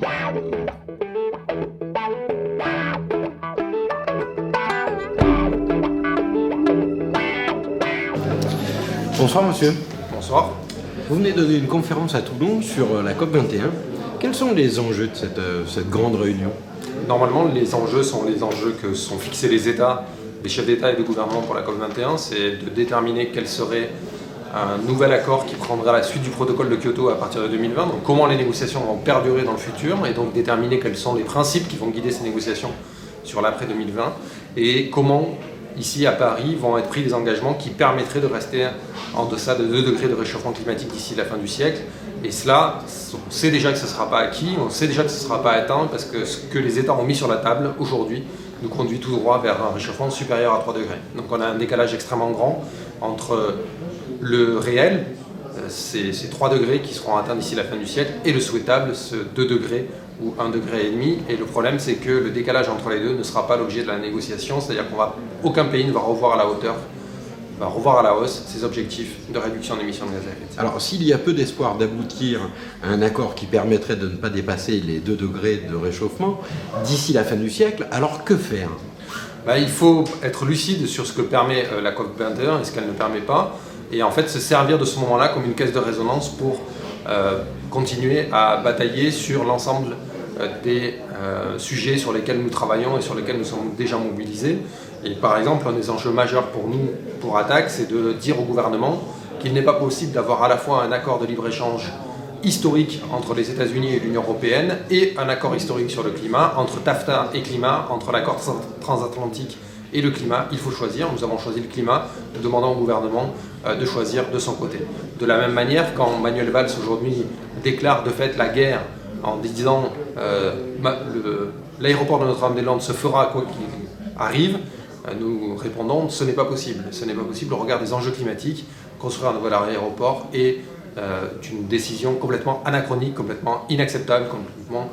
Bonsoir monsieur. Bonsoir. Vous venez donner une conférence à Toulon sur la COP21. Quels sont les enjeux de cette grande réunion? Normalement, les enjeux sont les enjeux que sont fixés les États, les chefs d'État et de gouvernement pour la COP21, c'est de déterminer quel serait un nouvel accord qui prendra la suite du protocole de Kyoto à partir de 2020, donc comment les négociations vont perdurer dans le futur, et donc déterminer quels sont les principes qui vont guider ces négociations sur l'après 2020, et comment, ici à Paris, vont être pris des engagements qui permettraient de rester en deçà de 2 degrés de réchauffement climatique d'ici la fin du siècle. Et cela, on sait déjà que ce ne sera pas acquis, on sait déjà que ce ne sera pas atteint, parce que ce que les États ont mis sur la table aujourd'hui nous conduit tout droit vers un réchauffement supérieur à 3 degrés. Donc on a un décalage extrêmement grand entre le réel, ces 3 degrés qui seront atteints d'ici la fin du siècle, et le souhaitable, ce 2 degrés ou 1,5 degré. Et le problème, c'est que le décalage entre les deux ne sera pas l'objet de la négociation, c'est-à-dire qu'aucun pays ne va revoir à la hauteur, va revoir à la hausse ses objectifs de réduction d'émissions de gaz à effet de serre. Alors s'il y a peu d'espoir d'aboutir à un accord qui permettrait de ne pas dépasser les 2 degrés de réchauffement d'ici la fin du siècle, alors que faire? Il faut être lucide sur ce que permet la COP21 et ce qu'elle ne permet pas, et en fait se servir de ce moment-là comme une caisse de résonance pour continuer à batailler sur l'ensemble des sujets sur lesquels nous travaillons et sur lesquels nous sommes déjà mobilisés. Et par exemple, un des enjeux majeurs pour nous, pour ATTAC, c'est de dire au gouvernement qu'il n'est pas possible d'avoir à la fois un accord de libre-échange historique entre les États-Unis et l'Union européenne et un accord historique sur le climat, entre TAFTA et climat, entre l'accord transatlantique et le climat. Il faut choisir. Nous avons choisi le climat. Nous demandons au gouvernement de choisir de son côté. De la même manière, quand Manuel Valls aujourd'hui déclare de fait la guerre en disant l'aéroport de Notre-Dame-des-Landes se fera quoi qu'il arrive, nous répondons ce n'est pas possible. Ce n'est pas possible au regard des enjeux climatiques. Construire un nouvel aéroport est une décision complètement anachronique, complètement inacceptable, complètement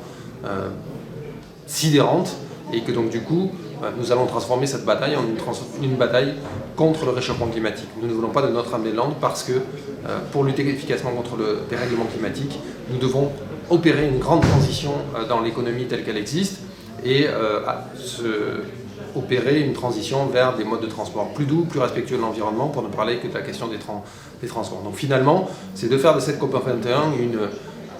sidérante, et que donc du coup nous allons transformer cette bataille en une bataille contre le réchauffement climatique. Nous ne voulons pas de Notre-Dame-des-Landes parce que pour lutter efficacement contre le dérèglement climatique, nous devons opérer une grande transition dans l'économie telle qu'elle existe et opérer une transition vers des modes de transport plus doux, plus respectueux de l'environnement, pour ne parler que de la question des transports. Donc finalement, c'est de faire de cette COP21 une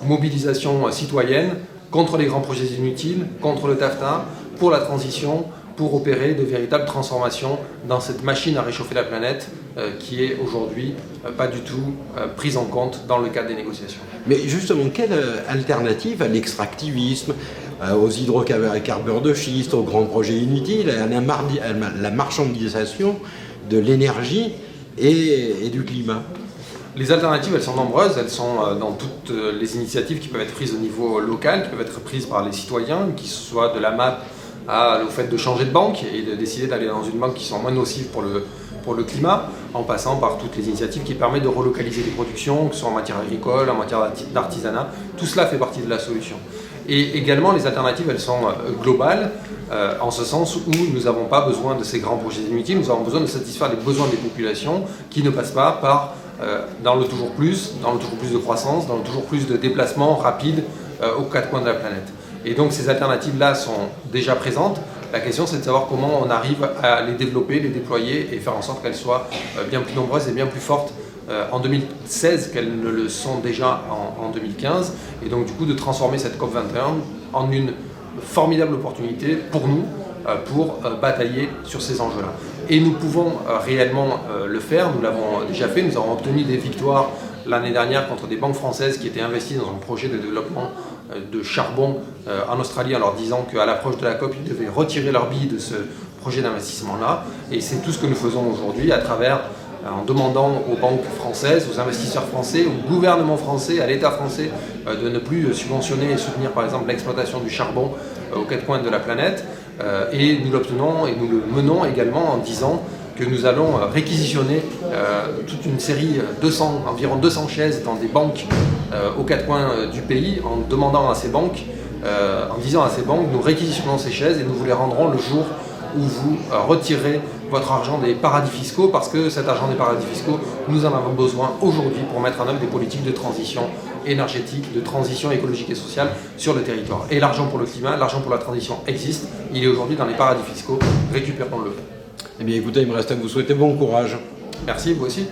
mobilisation citoyenne contre les grands projets inutiles, contre le TAFTA, pour la transition, pour opérer de véritables transformations dans cette machine à réchauffer la planète qui est aujourd'hui pas du tout prise en compte dans le cadre des négociations. Mais justement, quelle alternative à l'extractivisme, aux hydrocarbures de schiste, aux grands projets inutiles, à la marchandisation de l'énergie et du climat? Les alternatives, elles sont nombreuses, elles sont dans toutes les initiatives qui peuvent être prises au niveau local, qui peuvent être prises par les citoyens, qui soient de la MAP au fait de changer de banque et de décider d'aller dans une banque qui soit moins nocive pour le climat, en passant par toutes les initiatives qui permettent de relocaliser les productions, que ce soit en matière agricole, en matière d'artisanat. Tout cela fait partie de la solution. Et également, les alternatives, elles sont globales, en ce sens où nous n'avons pas besoin de ces grands projets inutiles, nous avons besoin de satisfaire les besoins des populations qui ne passent pas par dans le toujours plus de croissance, dans le toujours plus de déplacements rapides aux 4 coins de la planète. Et donc ces alternatives-là sont déjà présentes. La question, c'est de savoir comment on arrive à les développer, les déployer et faire en sorte qu'elles soient bien plus nombreuses et bien plus fortes en 2016 qu'elles ne le sont déjà en 2015. Et donc du coup de transformer cette COP21 en une formidable opportunité pour nous pour batailler sur ces enjeux-là. Et nous pouvons réellement le faire, nous l'avons déjà fait, nous avons obtenu des victoires l'année dernière contre des banques françaises qui étaient investies dans un projet de développement de charbon en Australie en leur disant qu'à l'approche de la COP, ils devaient retirer leur bille de ce projet d'investissement-là. Et c'est tout ce que nous faisons aujourd'hui à travers, en demandant aux banques françaises, aux investisseurs français, au gouvernement français, à l'État français, de ne plus subventionner et soutenir par exemple l'exploitation du charbon aux 4 coins de la planète. Et nous l'obtenons et nous le menons également en disant que nous allons réquisitionner toute une série, environ 200 chaises dans des banques aux 4 coins du pays, en demandant à ces banques, en disant à ces banques, nous réquisitionnons ces chaises et nous vous les rendrons le jour où vous retirez votre argent des paradis fiscaux, parce que cet argent des paradis fiscaux, nous en avons besoin aujourd'hui pour mettre en œuvre des politiques de transition énergétique, de transition écologique et sociale sur le territoire. Et l'argent pour le climat, l'argent pour la transition existe. Il est aujourd'hui dans les paradis fiscaux. Récupérons-le. Eh bien écoutez, il me reste à vous souhaiter bon courage. Merci, vous aussi.